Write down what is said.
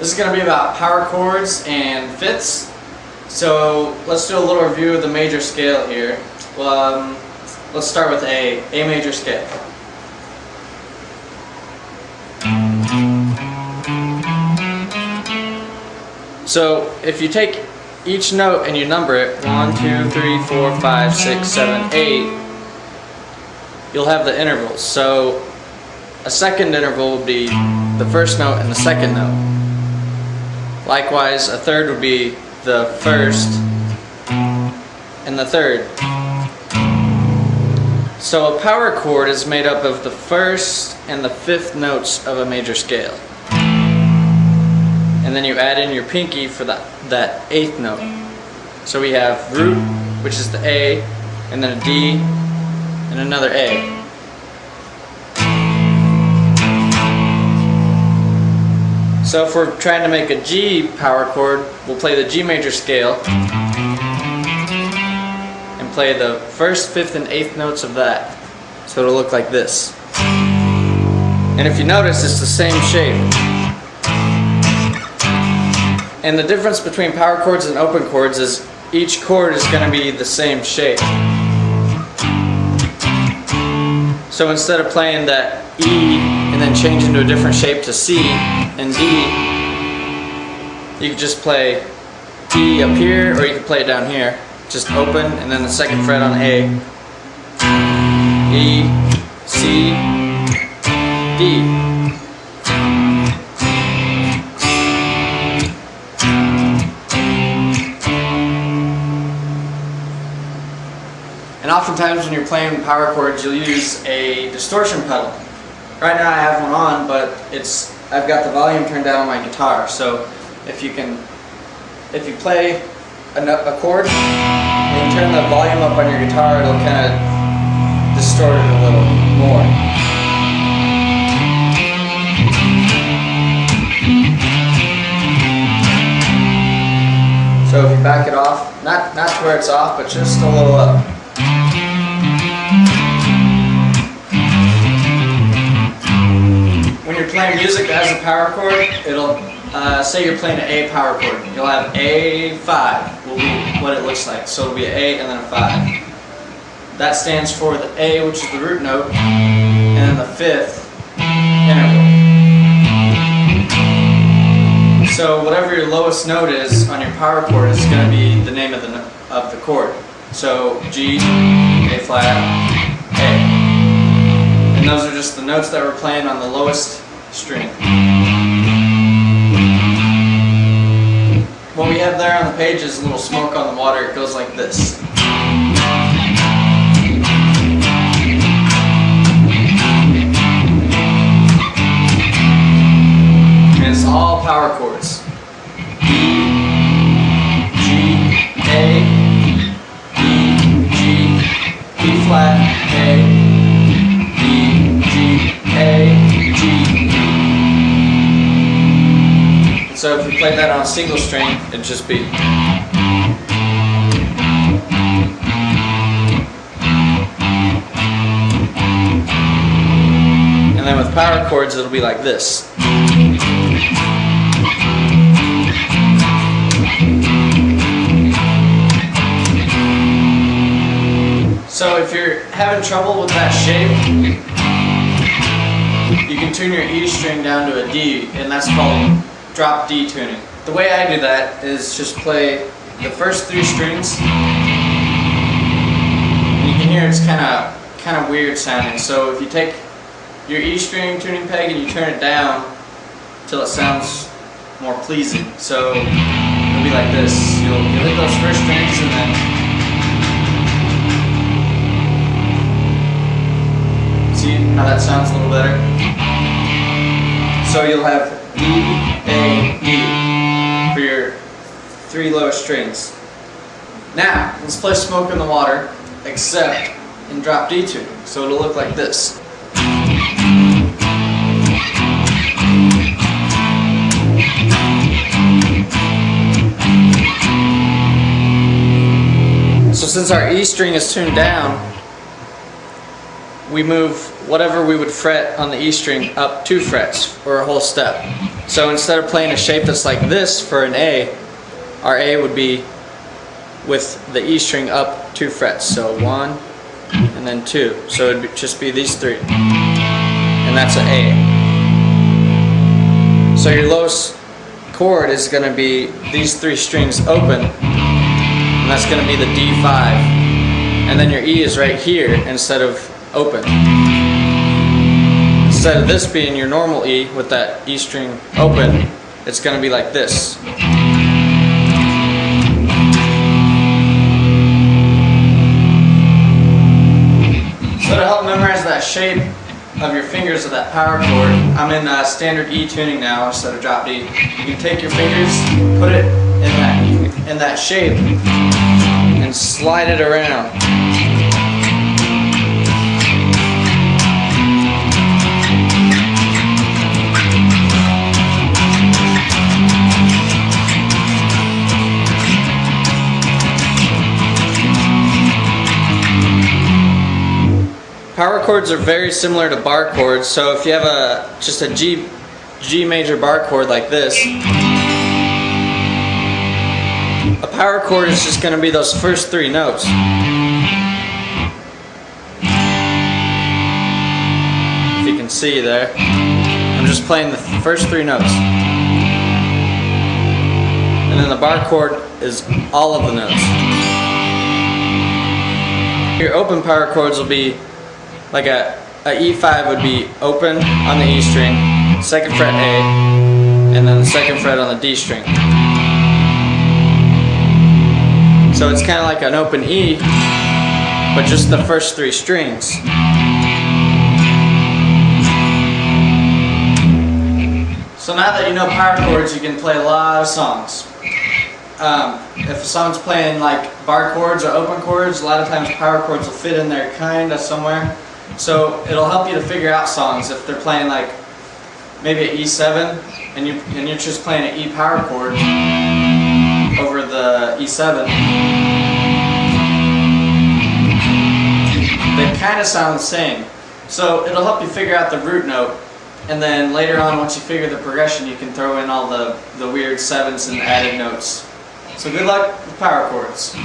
This is going to be about power chords and fifths. So let's do a little review of the major scale here. Let's start with A major scale. So if you take each note and you number it, 1, 2, 3, 4, 5, 6, 7, 8, you'll have the intervals. So a second interval would be the first note and the second note. Likewise, a third would be the first and the third. So a power chord is made up of the first and the fifth notes of a major scale. And then you add in your pinky for that eighth note. So we have root, which is the A, and then a D, and another A. So if we're trying to make a G power chord, we'll play the G major scale and play the first, fifth, and eighth notes of that. So it'll look like this. And if you notice, it's the same shape. And the difference between power chords and open chords is each chord is going to be the same shape. So instead of playing that E and then change into a different shape to C and D, you could just play E up here, or you could play it down here. Just open and then the second fret on A. E, C, D. And oftentimes when you're playing power chords, you'll use a distortion pedal. Right now I have one on, but I've got the volume turned down on my guitar. So if you play a chord and you turn the volume up on your guitar, it'll kind of distort it a little more. So if you back it off, not to where it's off, but just a little up. When you're playing music that has a power chord, it'll say you're playing an A power chord. You'll have A5 will be what it looks like. So it'll be an A and then a 5. That stands for the A, which is the root note, and then the fifth interval. So whatever your lowest note is on your power chord is going to be the name of the chord. So G, A flat, A. And those are just the notes that we're playing on the lowest string. What we have there on the page is a little smoke on the water. It goes like this. And it's all power chords. D, G, A, D, G, B flat, A, D, G, A, G. So if we played that on a single string, it'd just be. And then with power chords, it'll be like this. So if you're having trouble with that shape, you can tune your E string down to a D, and that's called drop D tuning. The way I do that is just play the first 3 strings. And you can hear it's kind of weird sounding. So if you take your E string tuning peg and you turn it down till it sounds more pleasing. So it'll be like this. You'll hit those first strings and then see how that sounds a little better. So you'll have D, A, D for your 3 lowest strings. Now, let's play Smoke in the Water, except in drop D tuning. So it'll look like this. So since our E string is tuned down, we move whatever we would fret on the E string up 2 frets, or a whole step. So instead of playing a shape that's like this for an A, our A would be with the E string up 2 frets. So 1 and then 2. So it would just be these 3. And that's an A. So your lowest chord is going to be these 3 strings open, and that's going to be the D5. And then your E is right here instead of open. Instead of this being your normal E with that E string open, it's going to be like this. So to help memorize that shape of your fingers of that power chord, I'm in standard E tuning now instead of drop D. You can take your fingers, put it in that shape, and slide it around. Power chords are very similar to bar chords, so if you have just a G major bar chord like this, a power chord is just going to be those first 3 notes. If you can see there, I'm just playing the first 3 notes. And then the bar chord is all of the notes. Your open power chords will be like a E5 would be open on the E string, 2nd fret A, and then the 2nd fret on the D string. So it's kind of like an open E, but just the first 3 strings. So now that you know power chords, you can play a lot of songs. If a song's playing like bar chords or open chords, a lot of times power chords will fit in there kind of somewhere. So it'll help you to figure out songs if they're playing like maybe an E7 and you're just playing an E power chord over the E7. They kind of sound the same. So it'll help you figure out the root note, and then later on, once you figure the progression, you can throw in all the weird 7s and added notes. So good luck with power chords.